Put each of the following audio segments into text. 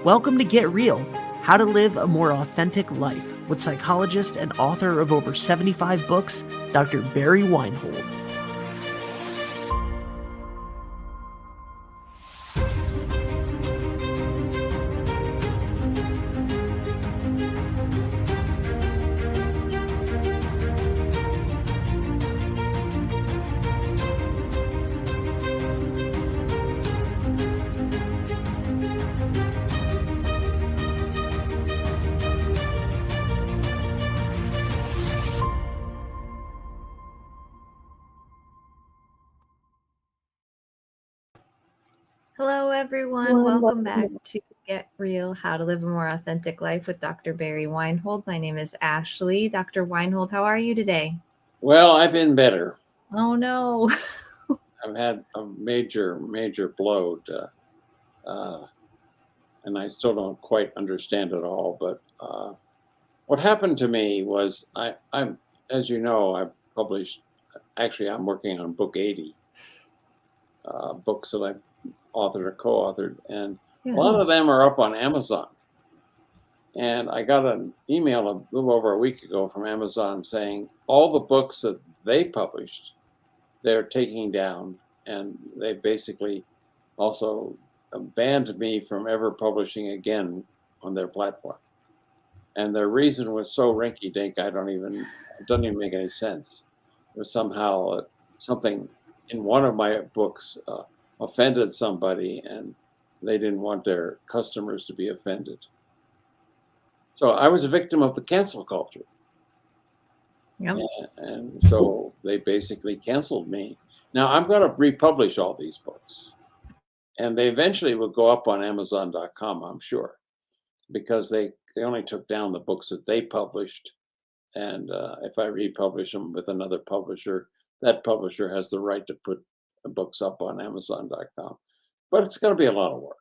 Welcome to Get Real, How to Live a More Authentic Life, with psychologist and author of over 75 books, Dr. Barry Weinhold. Hello, everyone. Welcome back to Get Real, How to Live a More Authentic Life with Dr. Barry Weinhold. My name is Ashley. Dr. Weinhold, how are you today? Well, I've been better. Oh, no. I've had a major blow, and I still don't quite understand it all. But what happened to me was, I'm, as you know, I've published. Actually, I'm working on book 80, books that I've authored or co-authored, and a lot of them are up on Amazon. And I got an email a little over a week ago from Amazon saying all the books that they published, they're taking down, and they basically also banned me from ever publishing again on their platform. And their reason was so rinky-dink, it doesn't even make any sense. It was somehow something in one of my books offended somebody, and they didn't want their customers to be offended. So I was a victim of the cancel culture. Yep. And so they basically canceled me. Now I'm going to republish all these books, and they eventually will go up on Amazon.com, I'm sure, because they only took down the books that they published. And if I republish them with another publisher, that publisher has the right to put the books up on Amazon.com. But it's going to be a lot of work.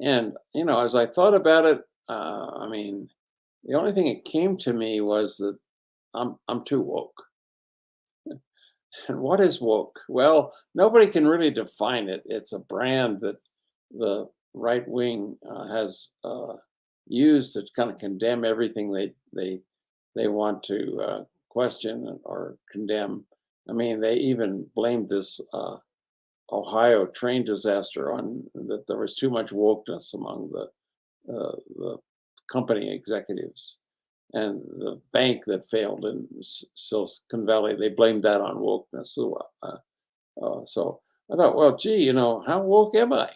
And, as I thought about it, the only thing that came to me was that I'm too woke. And what is woke? Well, nobody can really define it. It's a brand that the right wing has used to kind of condemn everything they want to question or condemn. I mean, they even blamed this Ohio train disaster on that there was too much wokeness among the company executives, and the bank that failed in Silicon Valley, they blamed that on wokeness. So I thought, well, gee, how woke am I?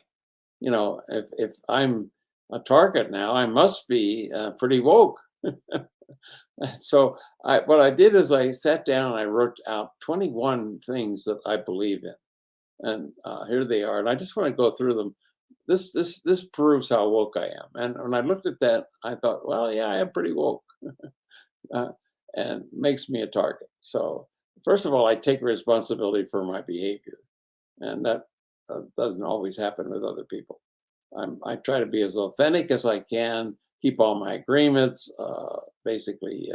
If I'm a target now, I must be pretty woke. So what I did is I sat down and I wrote out 21 things that I believe in, and here they are. And I just want to go through them. This proves how woke I am. And when I looked at that, I thought, well, yeah, I am pretty woke, and makes me a target. So first of all, I take responsibility for my behavior, and that doesn't always happen with other people. I try to be as authentic as I can, keep all my agreements, basically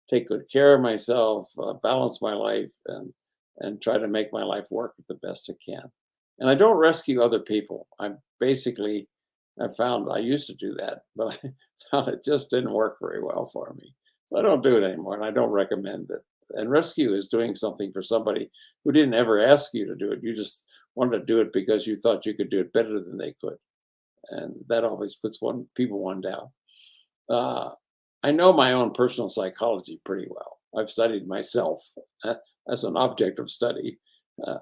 take good care of myself, balance my life, and try to make my life work the best it can. And I don't rescue other people. I found I used to do that, but I found it just didn't work very well for me. So I don't do it anymore, and I don't recommend it. And rescue is doing something for somebody who didn't ever ask you to do it. You just wanted to do it because you thought you could do it better than they could. And that always puts one down. I know my own personal psychology pretty well. I've studied myself as an object of study.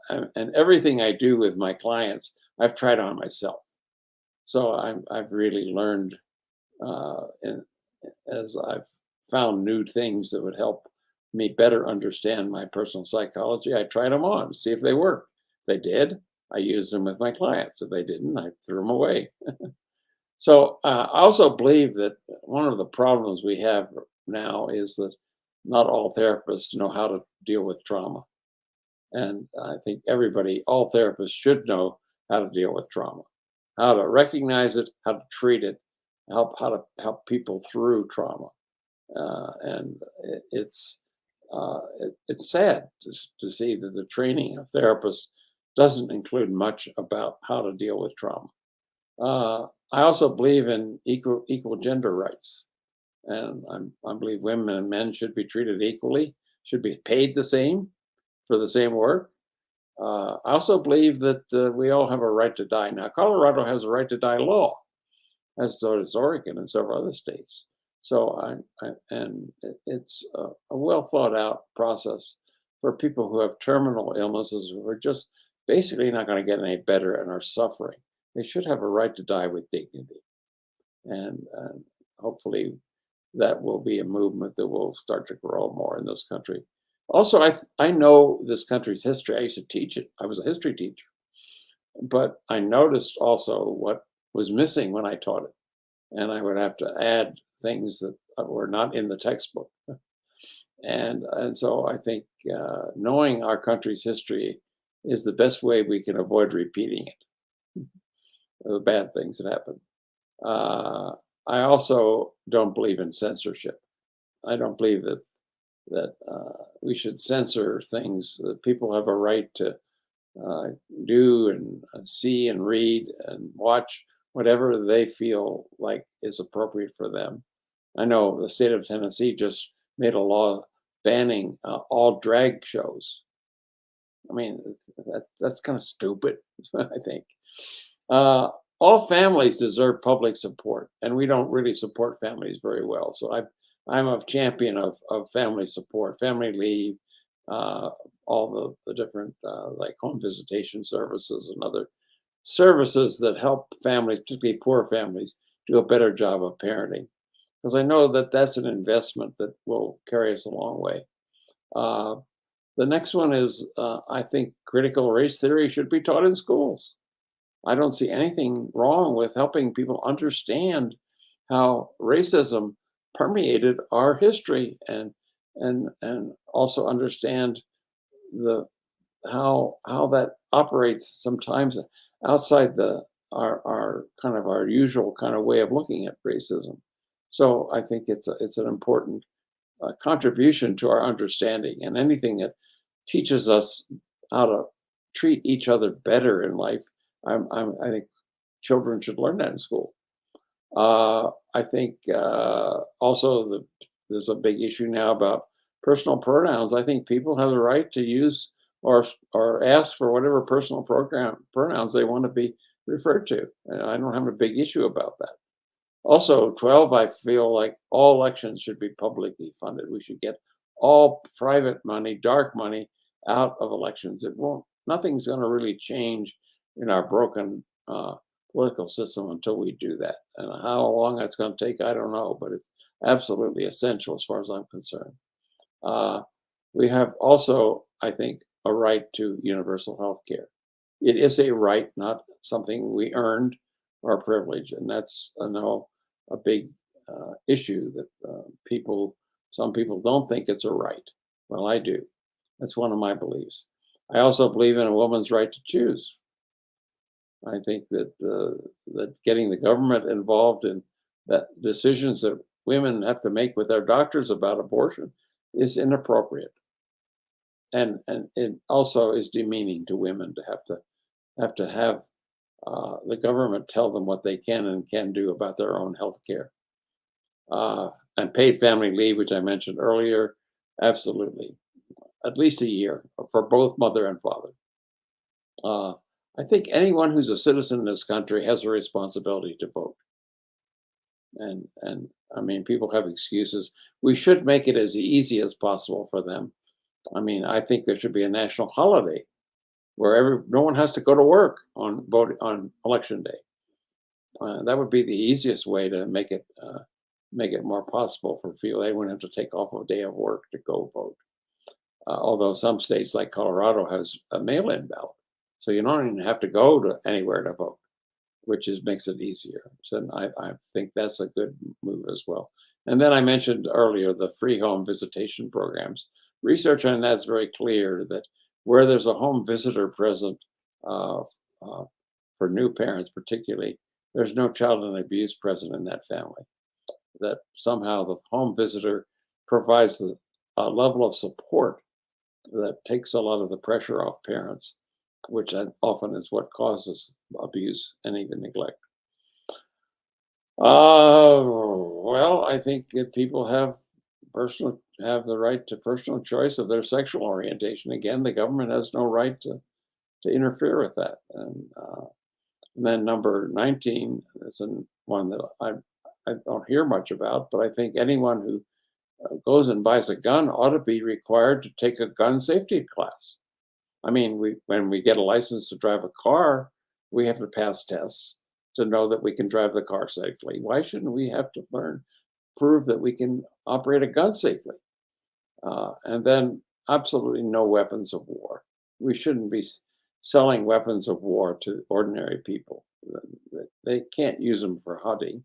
And everything I do with my clients, I've tried on myself. So I've really learned, as I've found new things that would help me better understand my personal psychology, I tried them on to see if they worked. If they did, I used them with my clients. If they didn't, I threw them away. So I also believe that one of the problems we have now is that not all therapists know how to deal with trauma. And I think all therapists should know how to deal with trauma, how to recognize it, how to treat it, help people through trauma. And it's sad to see that the training of therapists doesn't include much about how to deal with trauma. I also believe in equal gender rights, and I believe women and men should be treated equally, should be paid the same for the same work. I also believe that we all have a right to die. Now, Colorado has a right to die law, as so does Oregon and several other states. So it's a well thought out process for people who have terminal illnesses who are just basically not going to get any better and are suffering. They should have a right to die with dignity, and hopefully that will be a movement that will start to grow more in this country. Also, I know this country's history. I used to teach it. I was a history teacher, but I noticed also what was missing when I taught it, and I would have to add things that were not in the textbook. And so I think knowing our country's history is the best way we can avoid repeating it, the bad things that happen. Uh, I also don't believe in censorship. I don't believe that we should censor things that people have a right to uh, do and see and read and watch whatever they feel like is appropriate for them. I know the state of Tennessee just made a law banning all drag shows. I mean, that's kind of stupid, I think. Uh, all families deserve public support, and we don't really support families very well. So I'm a champion of family support, family leave, uh, all the different like home visitation services and other services that help families, particularly poor families, do a better job of parenting. Because I know that that's an investment that will carry us a long way. Uh, the next one is I think critical race theory should be taught in schools. I don't see anything wrong with helping people understand how racism permeated our history and also understand the how that operates sometimes outside the our kind of our usual kind of way of looking at racism. So I think it's an important contribution to our understanding, and anything that teaches us how to treat each other better in life. I think children should learn that in school. I think also there's a big issue now about personal pronouns. I think people have the right to use or ask for whatever personal pronouns they want to be referred to. And I don't have a big issue about that. Also, 12, I feel like all elections should be publicly funded. We should get all private money, dark money out of elections. It won't, nothing's going to really change in our broken political system until we do that. And how long that's going to take, I don't know, but it's absolutely essential as far as I'm concerned. Uh, we have also, I think, a right to universal health care. It is a right, not something we earned or a privilege. And that's, I know, a big issue that some people don't think it's a right. Well, I do. That's one of my beliefs. I also believe in a woman's right to choose. I think that getting the government involved in that decisions that women have to make with their doctors about abortion is inappropriate, and it also is demeaning to women to have the government tell them what they can and can do about their own health care. And paid family leave, which I mentioned earlier, absolutely, at least a year for both mother and father. Uh, I think anyone who's a citizen in this country has a responsibility to vote. And I mean, people have excuses. We should make it as easy as possible for them. I mean, I think there should be a national holiday where no one has to go to work on election day. That would be the easiest way to make it more possible for people. They wouldn't have to take off a day of work to go vote. Although some states like Colorado has a mail-in ballot, so you don't even have to go to anywhere to vote, which makes it easier. So I think that's a good move as well. And then I mentioned earlier the free home visitation programs. Research on that's very clear that where there's a home visitor present uh, for new parents, particularly, there's no child and abuse present in that family. That somehow the home visitor provides a level of support that takes a lot of the pressure off parents, which often is what causes abuse and even neglect. Well, I think that people have the right to personal choice of their sexual orientation. Again, the government has no right to interfere with that. And then number 19 is one that I don't hear much about, but I think anyone who goes and buys a gun ought to be required to take a gun safety class. I mean, when we get a license to drive a car, we have to pass tests to know that we can drive the car safely. Why shouldn't we have to prove that we can operate a gun safely? And then absolutely no weapons of war. We shouldn't be selling weapons of war to ordinary people. They can't use them for hunting.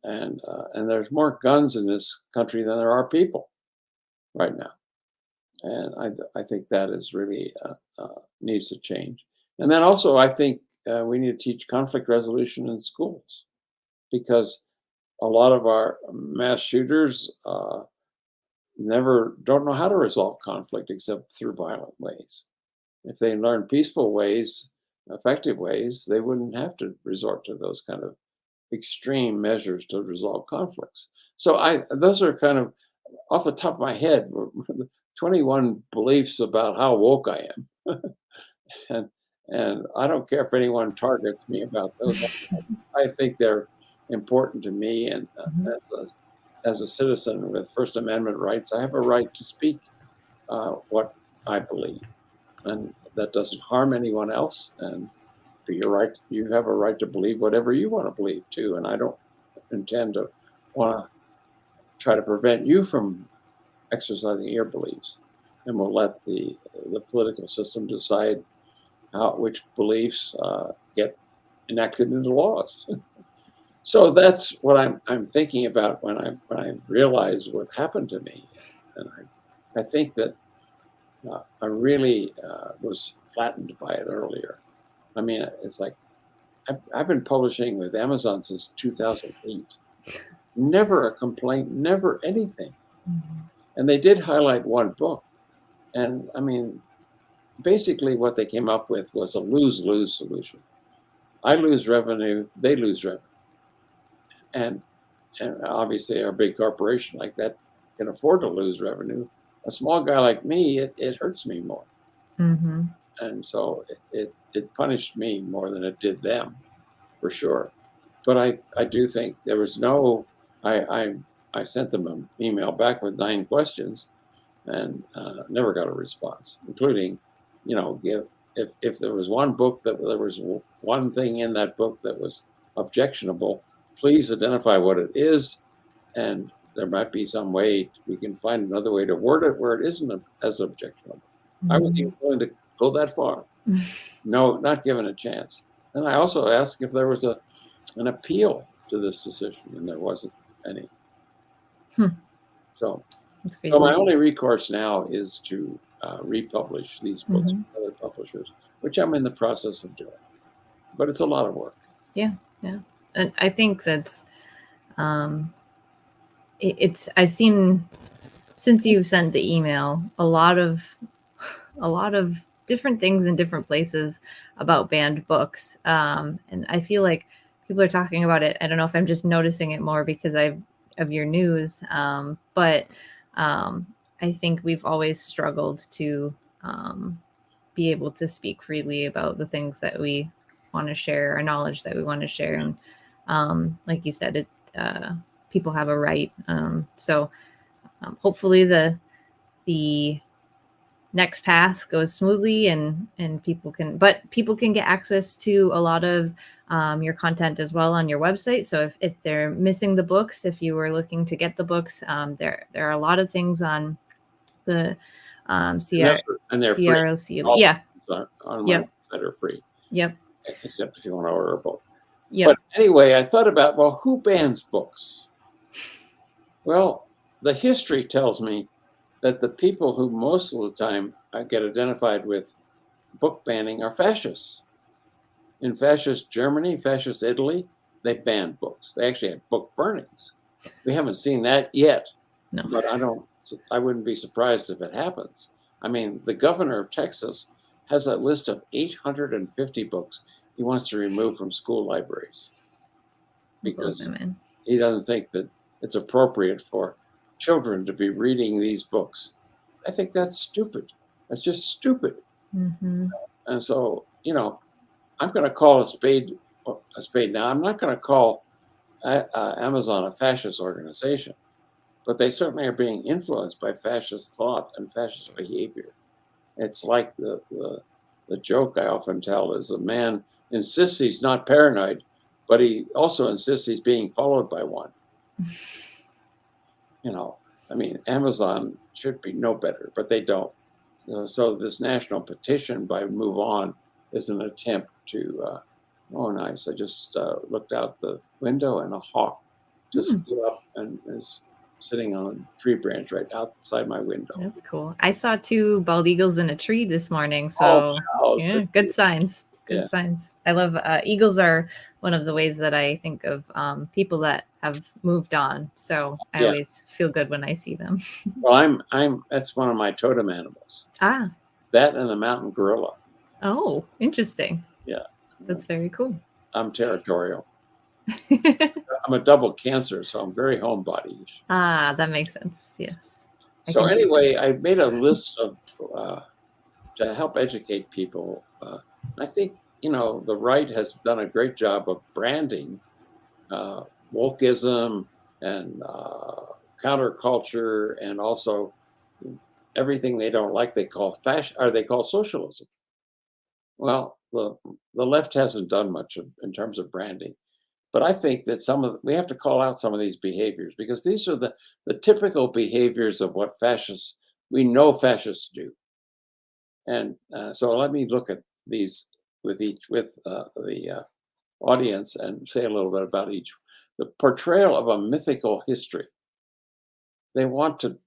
And there's more guns in this country than there are people right now. And I think that is really needs to change. And then also, I think we need to teach conflict resolution in schools, because a lot of our mass shooters don't know how to resolve conflict except through violent ways. If they learn peaceful ways, effective ways, they wouldn't have to resort to those kind of extreme measures to resolve conflicts. So those are kind of off the top of my head 21 beliefs about how woke I am. and I don't care if anyone targets me about those. I think they're important to me, and as a citizen with First Amendment rights, I have a right to speak what I believe, and that doesn't harm anyone else. And you have a right to believe whatever you want to believe too. And I don't intend to want to try to prevent you from exercising your beliefs. And we'll let the political system decide which beliefs get enacted into laws. So that's what I'm thinking about when I realize what happened to me, and I think that I really was flattened by it earlier. I mean, it's like I've been publishing with Amazon since 2008. Never a complaint, never anything. Mm-hmm. And they did highlight one book, and I mean, basically what they came up with was a lose-lose solution. I lose revenue, they lose revenue. And obviously a big corporation like that can afford to lose revenue. A small guy like me, it hurts me more. Mm-hmm. And so it punished me more than it did them, for sure. But I do think there was I sent them an email back with 9 questions and never got a response, including, if there was one book there was one thing in that book that was objectionable, please identify what it is, and there might be some way we can find another way to word it where it isn't as objectionable. Mm-hmm. I was even willing to go that far. No, not given a chance. And I also asked if there was an appeal to this decision, and there wasn't any. So my only recourse now is to republish these books with other publishers, which I'm in the process of doing. But it's a lot of work. Yeah. And I think that's I've seen, since you've sent the email, a lot of different things in different places about banned books. And I feel like people are talking about it. I don't know if I'm just noticing it more because of your news. But I think we've always struggled to be able to speak freely about the things that we want to share, our knowledge that we want to share. And like you said, people have a right. So hopefully the next path goes smoothly and people can get access to a lot of your content as well on your website. So if they're missing the books, if you were looking to get the books, there are a lot of things on the CRLC. Yeah. On my website are free. Yep. Except if you want to order a book. Yep. But anyway, I thought about, well, who bans books? Well, the history tells me that the people who most of the time get identified with book banning are fascists. In fascist Germany, fascist Italy, they banned books. They actually had book burnings. We haven't seen that yet, No. but I wouldn't be surprised if it happens. I mean, the governor of Texas has a list of 850 books he wants to remove from school libraries It blows because my mind. he doesn't think that it's appropriate for children to be reading these books. I think that's stupid. That's just stupid. Mm-hmm. And so, I'm going to call a spade a spade. Now, I'm not going to call Amazon a fascist organization, but they certainly are being influenced by fascist thought and fascist behavior. It's like the joke I often tell is a man insists he's not paranoid, but he also insists he's being followed by one. I mean, Amazon should be no better, but they don't. So this national petition by Move On is an attempt to, oh, nice. I just looked out the window and a hawk just flew up and is sitting on a tree branch right outside my window. That's cool. I saw 2 bald eagles in a tree this morning. Oh, So wow. yeah, good signs. Good Yeah. signs. I love eagles are one of the ways that I think of people that have moved on. So I Yeah. always feel good when I see them. Well, that's one of my totem animals. Ah, That and the mountain gorilla. oh, interesting. Yeah. That's very cool. I'm territorial. I'm a double Cancer, so I'm very homebody-ish. Ah, that makes sense. Yes. So anyway, I made a list of to help educate people. I think the right has done a great job of branding wokeism and counterculture, and also everything they don't like they call fashion, or they call socialism. Well, the left hasn't done much in terms of branding. But I think that we have to call out some of these behaviors, because these are the typical behaviors of what we know fascists do. And so let me look at these with the audience and say a little bit about each. The portrayal of a mythical history. They want to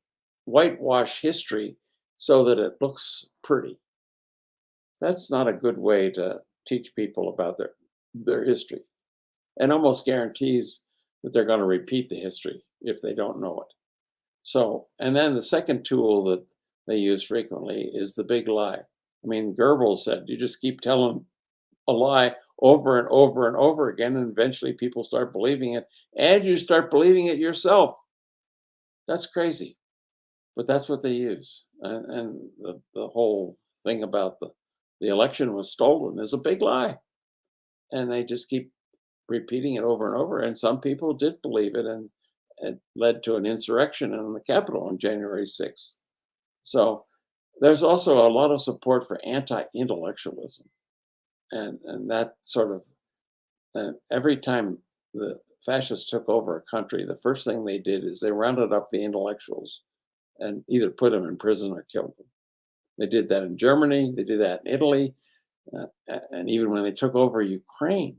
whitewash history so that it looks pretty. That's not a good way to teach people about their history, and almost guarantees that they're going to repeat the history if they don't know it. So, and then the second tool that they use frequently is the big lie. I mean, Goebbels said, you just keep telling a lie over and over and over again, and eventually people start believing it, and you start believing it yourself. That's crazy, but that's what they use. And the whole thing about the election was stolen is a big lie, and they just keep repeating it over and over. And some people did believe it, and it led to an insurrection in the Capitol on January 6th. So there's also a lot of support for anti-intellectualism, and that sort of every time the fascists took over a country, the first thing they did is they rounded up the intellectuals and either put them in prison or killed them. They did that in Germany, they did that in Italy, and even when they took over Ukraine,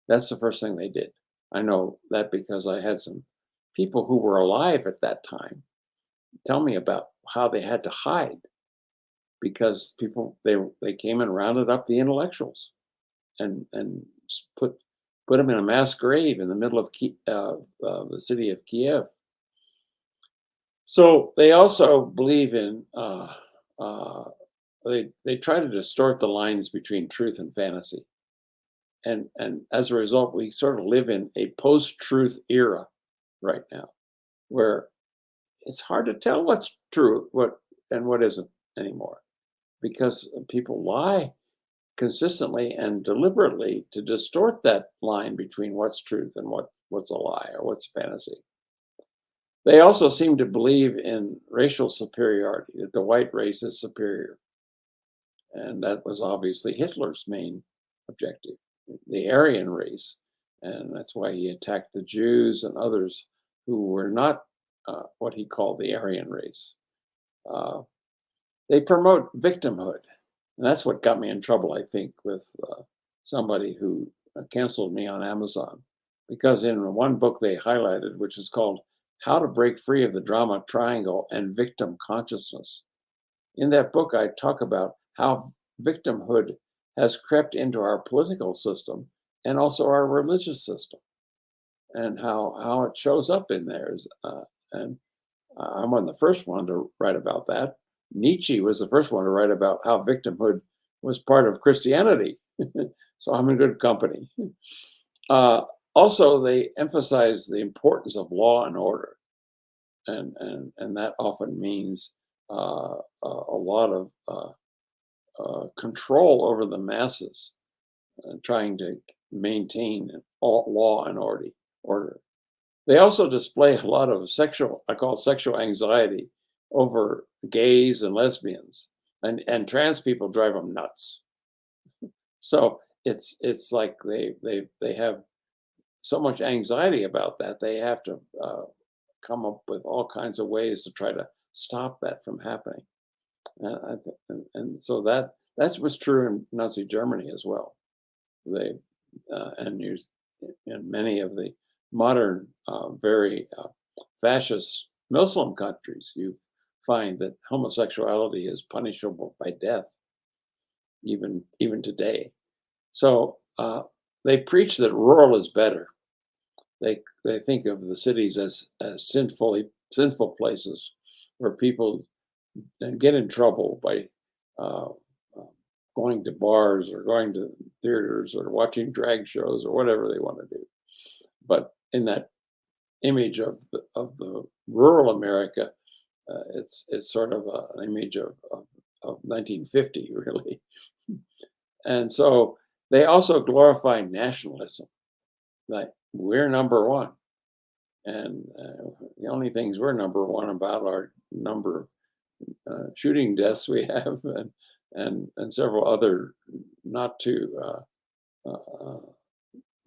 that's the first thing they did. I know that because I had some people who were alive at that time tell me about how they had to hide because they came and rounded up the intellectuals and put them in a mass grave in the middle of the city of Kiev. So they also believe in they try to distort the lines between truth and fantasy, and as a result, we sort of live in a post-truth era right now, where it's hard to tell what's true, what isn't anymore, because people lie consistently and deliberately to distort that line between what's truth and what's a lie or what's fantasy. They also seem to believe in racial superiority, that the white race is superior. And that was obviously Hitler's main objective, the Aryan race. And that's why he attacked the Jews and others who were not what he called the Aryan race. They promote victimhood. And that's what got me in trouble, I think, with somebody who canceled me on Amazon. Because in one book they highlighted, which is called How to Break Free of the Drama Triangle and Victim Consciousness. In that book, I talk about how victimhood has crept into our political system and also our religious system. and how it shows up in theirs. And I'm one of the first one to write about that. Nietzsche was the first one to write about how victimhood was part of Christianity. So I'm in good company. Uh, Also, they emphasize the importance of law and order, and that often means a lot of control over the masses, trying to maintain all law and order. They also display a lot of I call sexual anxiety over gays and lesbians, and trans people drive them nuts. So it's like they have so much anxiety about that, they have to come up with all kinds of ways to try to stop that from happening. And so that was true in Nazi Germany as well. They and you in many of the modern, very fascist Muslim countries, you find that homosexuality is punishable by death, even today. So they preach that rural is better. They think of the cities as sinful places where people get in trouble by uh, uh, going to bars or going to theaters or watching drag shows or whatever they want to do. But in that image of the rural America, it's sort of an image of 1950, really. And so they also glorify nationalism, like we're number one. And the only things we're number one about are number of shooting deaths we have, and several other not too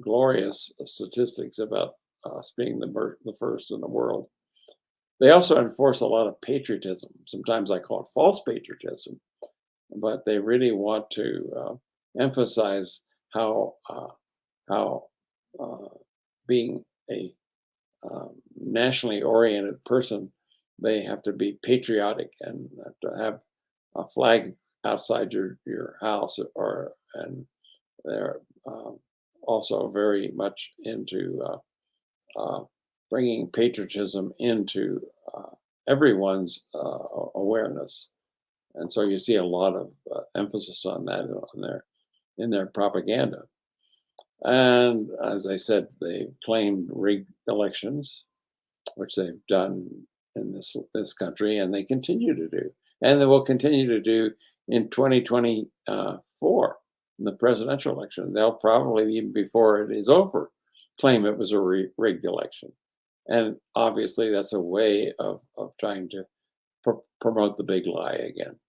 glorious statistics about us being the first in the world. They also enforce a lot of patriotism. Sometimes I call it false patriotism, but they really want to emphasize how how being a nationally oriented person, they have to be patriotic and have to have a flag outside your house, or and they're also very much into bringing patriotism into everyone's awareness, and so you see a lot of emphasis on that in their propaganda. And as I said, they claimed rigged elections, which they've done in this country, and they continue to do, and they will continue to do in 2024 in the presidential election. They'll probably, even before it is over, claim it was a rigged election, and obviously that's a way of trying to promote the big lie again.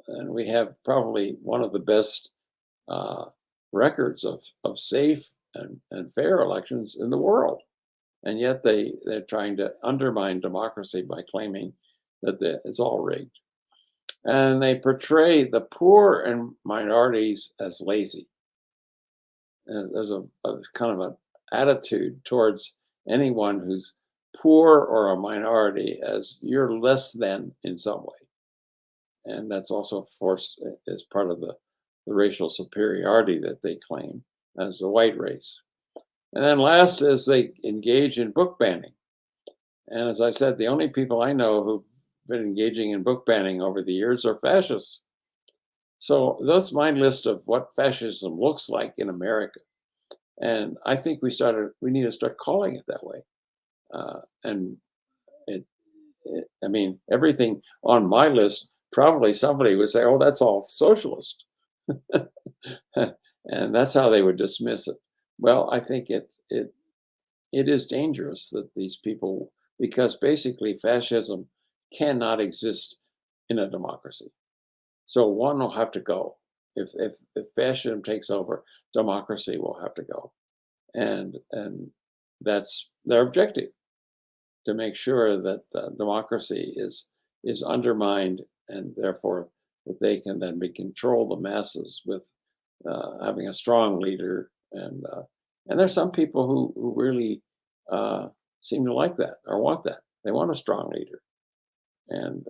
And we have probably one of the best uh, records of safe and fair elections in the world, and yet they're trying to undermine democracy by claiming that it's all rigged. And they portray the poor and minorities as lazy. And there's a kind of an attitude towards anyone who's poor or a minority as you're less than in some way. And that's also forced as part of the racial superiority that they claim as the white race. And then last is they engage in book banning. And as I said, the only people I know who've been engaging in book banning over the years are fascists. So that's my list of what fascism looks like in America. And I think we need to start calling it that way. And I mean, everything on my list, probably somebody would say, oh, that's all socialist. And that's how they would dismiss it. Well, I think it is dangerous that these people, because basically fascism cannot exist in a democracy. So one will have to go. If fascism takes over, democracy will have to go, and that's their objective, to make sure that democracy is undermined, and therefore that they can then be control the masses with having a strong leader. And there's some people who really seem to like that or want that. They want a strong leader, and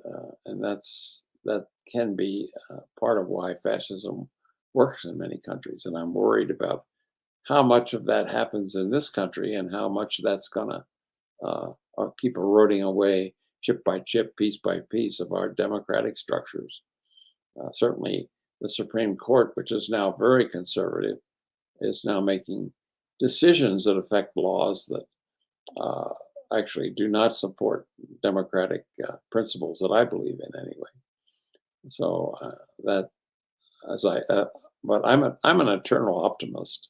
that can be part of why fascism works in many countries. And I'm worried about how much of that happens in this country and how much that's going to keep eroding away chip by chip, piece by piece of our democratic structures. Certainly, the Supreme Court, which is now very conservative, is now making decisions that affect laws that actually do not support democratic principles that I believe in anyway. So that as but I'm an eternal optimist.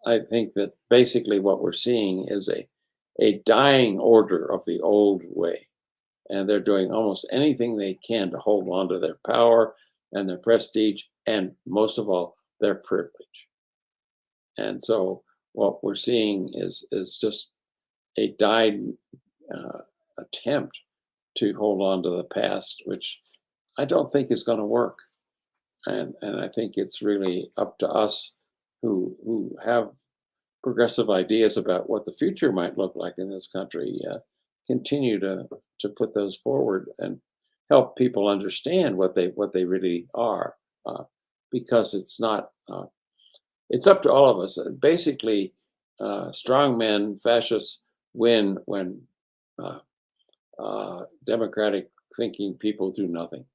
I think that basically what we're seeing is a dying order of the old way, and they're doing almost anything they can to hold on to their power and their prestige, and most of all, their privilege. And so what we're seeing is just a dying attempt to hold on to the past, which I don't think is going to work. And I think it's really up to us who have progressive ideas about what the future might look like in this country, continue to put those forward and help people understand what they really are, because it's not. It's up to all of us. Basically, strong men, fascists win when democratic thinking people do nothing.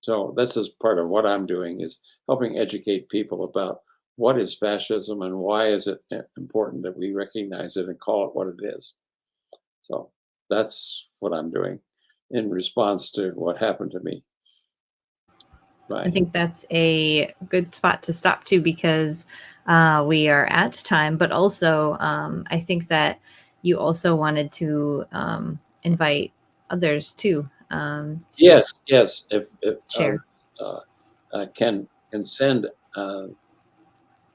So this is part of what I'm doing, is helping educate people about what is fascism and why is it important that we recognize it and call it what it is. So that's what I'm doing in response to what happened to me. I think that's a good spot to stop to, because we are at time, but also I think that you also wanted to invite others too. Yes. If share. Can send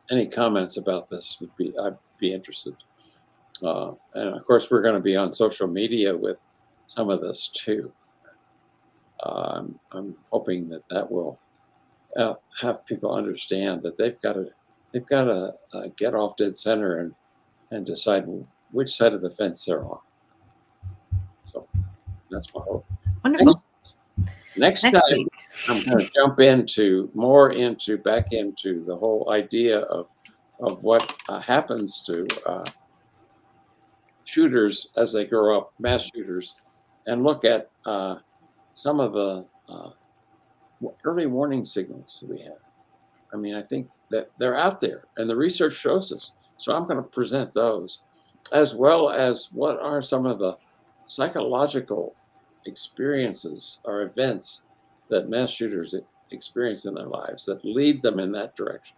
any comments about this, I'd be interested. And of course, we're going to be on social media with some of this too. I'm hoping that will have people understand that they've got to get off dead center and decide which side of the fence they're on. So that's my hope. Wonderful. Next time, week, I'm going to jump back into the whole idea of what happens to shooters as they grow up, mass shooters, and look at some of the early warning signals that we have. I mean, I think that they're out there, and the research shows us. So I'm going to present those, as well as what are some of the psychological experiences or events that mass shooters experience in their lives that lead them in that direction.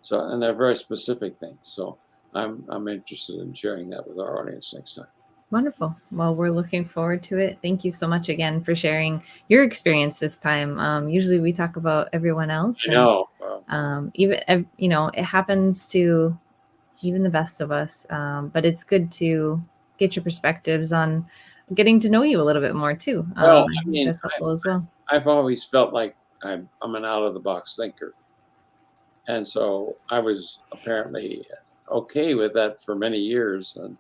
So, and they're very specific things. So I'm interested in sharing that with our audience next time. Wonderful. Well, we're looking forward to it. Thank you so much again for sharing your experience this time. Usually we talk about everyone else. I know. Even, it happens to even the best of us. But it's good to get your perspectives on getting to know you a little bit more too. Well, I think that's helpful as well. I've always felt like I'm an out of the box thinker. And so I was apparently okay with that for many years. And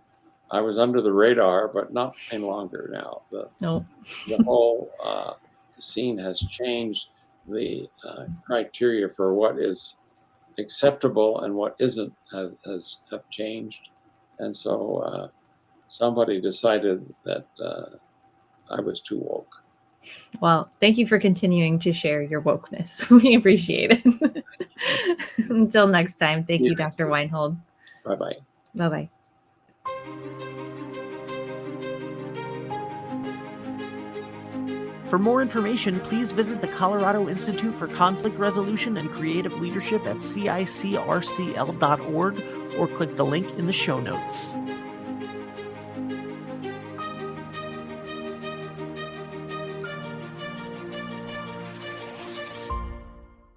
I was under the radar, but not any longer now. The whole scene has changed. The criteria for what is acceptable and what isn't have changed. And so somebody decided that I was too woke. Well, thank you for continuing to share your wokeness. We appreciate it. Until next time, thank you, Dr. Weinhold. Bye-bye. Bye-bye. For more information, please visit the Colorado Institute for Conflict Resolution and Creative Leadership at CICRCL.org or click the link in the show notes.